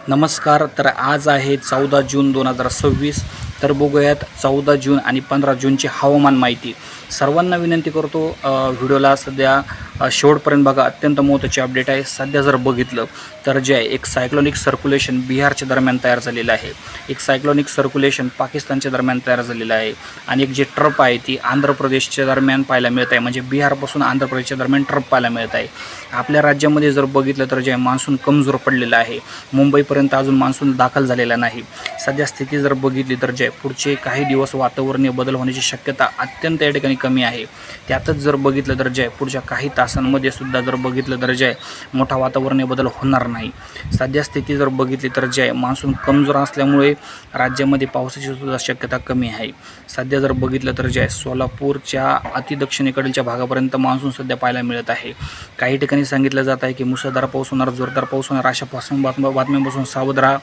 नमस्कार. तर आज आहे 14 जून 2026. तर बघूयात 14 जून आणि 15 जूनची हवामान माहिती. सर्वांना विनंती करतो व्हिडिओला सध्या शेवटपर्यंत बघा. अत्यंत महत्त्वाची अपडेट आहे. सध्या जर बघितलं तर जे आहे एक सायक्लोनिक सर्क्युलेशन बिहारच्या दरम्यान तयार झालेलं आहे. एक सायक्लोनिक सर्क्युलेशन पाकिस्तानच्या दरम्यान तयार झालेलं आहे आणि एक जे ट्रप आहे ती आंध्र प्रदेशच्या दरम्यान पाहायला मिळत आहे. म्हणजे बिहारपासून आंध्र प्रदेशच्या दरम्यान ट्रप पाहायला मिळत आहे. आपल्या राज्यामध्ये जर बघितलं तर जे आहे मान्सून कमजोर पडलेला आहे. मुंबईपर्यंत अजून मान्सून दाखल झालेला नाही. सध्या स्थिती जर बघितली तर जे पुढचे काही दिवस वातावरणीय बदल होण्याची शक्यता अत्यंत या ठिकाणी कमी आहे. त्यातच जर बघितलं तर जे पुढच्या काही तासांमध्ये सुद्धा जर बघितलं तर जे मोठा वातावरणीय बदल होणार नाही. सध्या स्थिती जर बघितली तर जे मान्सून कमजोर असल्यामुळे राज्यामध्ये पावसाची सुद्धा शक्यता कमी आहे. सध्या जर बघितलं तर जे सोलापूरच्या अतिदक्षिणेकडीलच्या भागापर्यंत मान्सून सध्या पाहायला मिळत आहे. काही ठिकाणी सांगितलं जात आहे की मुसळधार पाऊस होणार, जोरदार पाऊस होणार. अशा बातम्यांपासून सावध राहा.